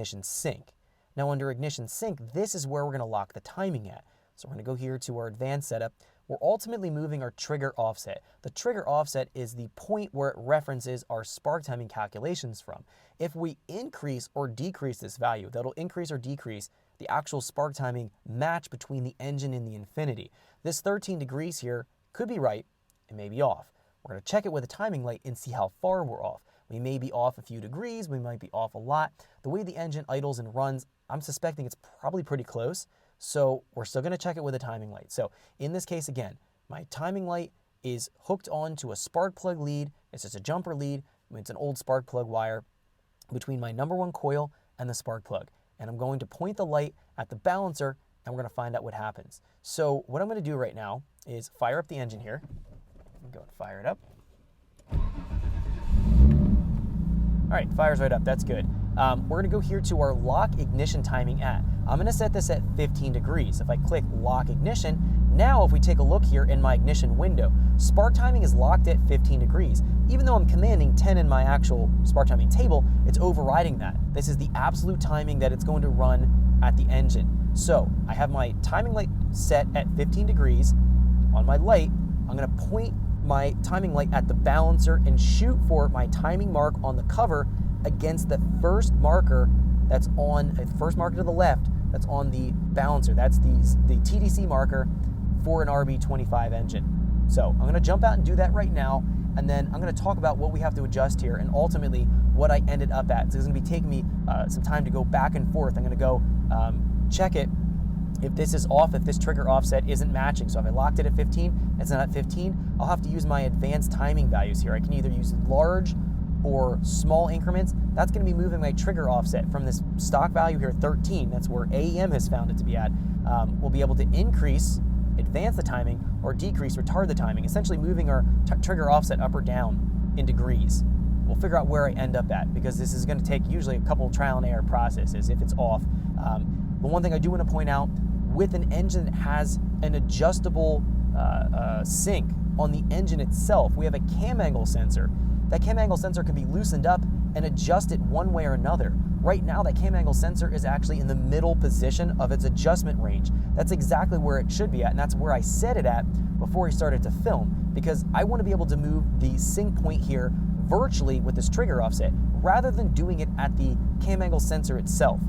ignition sync. Now under ignition sync, this is where we're going to lock the timing at. So we're going to go here to our advanced setup. We're ultimately moving our trigger offset. The trigger offset is the point where it references our spark timing calculations from. If we increase or decrease this value, that'll increase or decrease the actual spark timing match between the engine and the Infinity. This 13 degrees here could be right, it may be off. We're going to check it with a timing light and see how far we're off. We may be off a few degrees, we might be off a lot. The way the engine idles and runs, I'm suspecting it's probably pretty close. So we're still going to check it with a timing light. So in this case, again, my timing light is hooked onto a spark plug lead. It's just a jumper lead. It's an old spark plug wire between my number 1 coil and the spark plug. And I'm going to point the light at the balancer and we're going to find out what happens. So what I'm going to do right now is fire up the engine here. Go and fire it up. All right, fires right up, that's good. We're gonna go here to our lock ignition timing at. I'm gonna set this at 15 degrees. If I click lock ignition, now if we take a look here in my ignition window, spark timing is locked at 15 degrees. Even though I'm commanding 10 in my actual spark timing table, it's overriding that. This is the absolute timing that it's going to run at the engine. So I have my timing light set at 15 degrees. On my light, I'm gonna point my timing light at the balancer and shoot for my timing mark on the cover against the first marker that's on, first marker to the left, that's on the balancer. That's the TDC marker for an RB25 engine. So I'm gonna jump out and do that right now, and then I'm gonna talk about what we have to adjust here and ultimately what I ended up at. So it's gonna be taking me some time to go back and forth. I'm gonna go check it. If this is off, if this trigger offset isn't matching, so if I locked it at 15, it's not at 15, I'll have to use my advanced timing values here. I can either use large or small increments. That's going to be moving my trigger offset from this stock value here, 13, that's where AEM has found it to be at. We'll be able to increase, advance the timing, or decrease, retard the timing, essentially moving our trigger offset up or down in degrees. We'll figure out where I end up at, because this is going to take usually a couple trial and error processes if it's off. The one thing I do want to point out, with an engine that has an adjustable sync on the engine itself, we have a cam angle sensor. That cam angle sensor can be loosened up and adjusted one way or another. Right now, that cam angle sensor is actually in the middle position of its adjustment range. That's exactly where it should be at, and that's where I set it at before I started to film, because I want to be able to move the sync point here virtually with this trigger offset, rather than doing it at the cam angle sensor itself.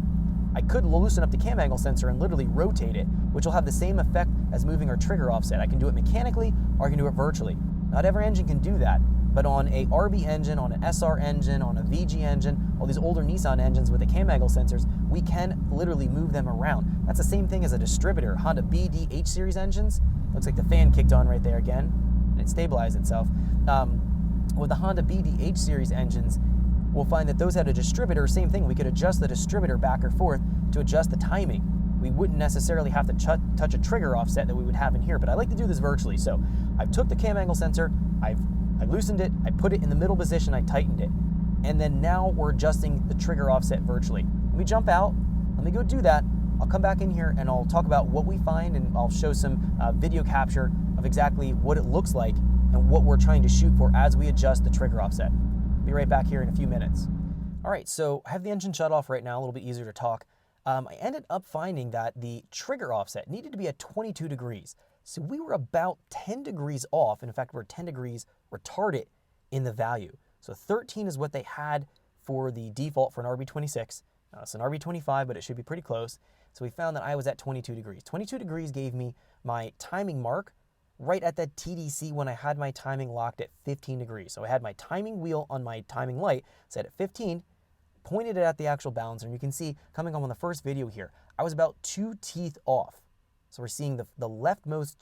I could loosen up the cam angle sensor and literally rotate it, which will have the same effect as moving our trigger offset. I can do it mechanically, or I can do it virtually. Not every engine can do that, but on a RB engine, on an SR engine, on a VG engine, all these older Nissan engines with the cam angle sensors, we can literally move them around. That's the same thing as a distributor. Honda BDH series engines, looks like the fan kicked on right there again, and it stabilized itself. With the Honda BDH series engines, we'll find that those had a distributor, same thing, we could adjust the distributor back or forth to adjust the timing. We wouldn't necessarily have to touch a trigger offset that we would have in here, but I like to do this virtually. So I've took the cam angle sensor, I loosened it, I put it in the middle position, I tightened it, and then now we're adjusting the trigger offset virtually. Let me jump out, let me go do that. I'll come back in here and I'll talk about what we find, and I'll show some video capture of exactly what it looks like and what we're trying to shoot for as we adjust the trigger offset. Be right back here in a few minutes. All right, so I have the engine shut off right now, a little bit easier to talk. I ended up finding that the trigger offset needed to be at 22 degrees. So we were about 10 degrees off. In fact, we're 10 degrees retarded in the value. So 13 is what they had for the default for an RB26. It's an RB25, but it should be pretty close. So we found that I was at 22 degrees. 22 degrees gave me my timing mark right at that TDC when I had my timing locked at 15 degrees. So I had my timing wheel on my timing light set at 15, pointed it at the actual balancer, and you can see coming up on the first video here, I was about 2 teeth off. So we're seeing the leftmost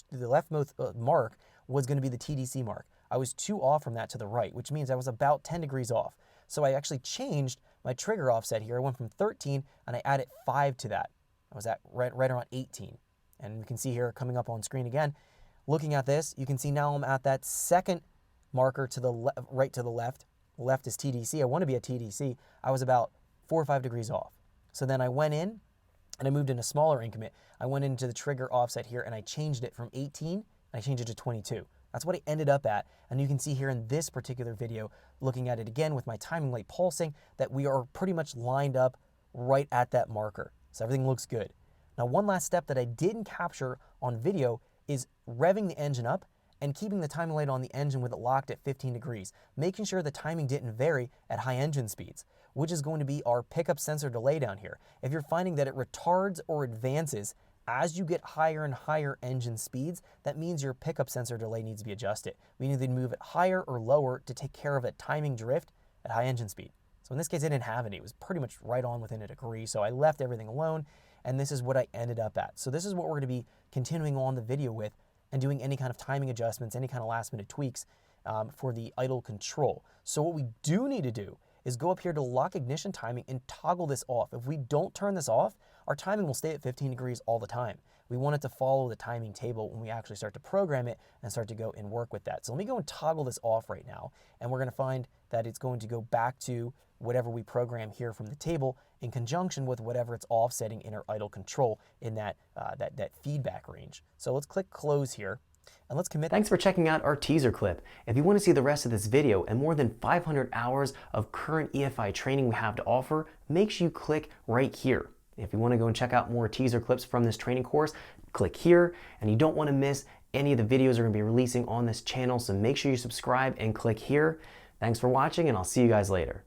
mark was going to be the TDC mark. I was 2 off from that to the right, which means I was about 10 degrees off. So I actually changed my trigger offset here. I went from 13 and I added 5 to that. I was at right around 18. And you can see here coming up on screen again, looking at this, you can see now I'm at that second marker to the right to the left. Left is TDC. I want to be at TDC. I was about 4 or 5 degrees off. So then I went in and I moved in a smaller increment. I went into the trigger offset here and I changed it from 18 and I changed it to 22. That's what I ended up at. And you can see here in this particular video, looking at it again with my timing light pulsing, that we are pretty much lined up right at that marker. So everything looks good. Now, one last step that I didn't capture on video is revving the engine up and keeping the timing light on the engine with it locked at 15 degrees, making sure the timing didn't vary at high engine speeds, which is going to be our pickup sensor delay down here. If you're finding that it retards or advances as you get higher and higher engine speeds, that means your pickup sensor delay needs to be adjusted. We need to move it higher or lower to take care of a timing drift at high engine speed. So in this case, I didn't have any. It was pretty much right on within a degree, so I left everything alone, and this is what I ended up at. So this is what we're going to be continuing on the video with and doing any kind of timing adjustments, any kind of last minute tweaks for the idle control. So what we do need to do is go up here to lock ignition timing and toggle this off. If we don't turn this off, our timing will stay at 15 degrees all the time. We want it to follow the timing table when we actually start to program it and start to go and work with that. So let me go and toggle this off right now, and we're going to find that it's going to go back to whatever we program here from the table in conjunction with whatever it's offsetting in our idle control in that feedback range. So let's click close here. And let's commit. Thanks for checking out our teaser clip. If you want to see the rest of this video and more than 500 hours of current EFI training we have to offer, make sure you click right here. If you want to go and check out more teaser clips from this training course, click here. And you don't want to miss any of the videos we're going to be releasing on this channel, so make sure you subscribe and click here. Thanks for watching, and I'll see you guys later.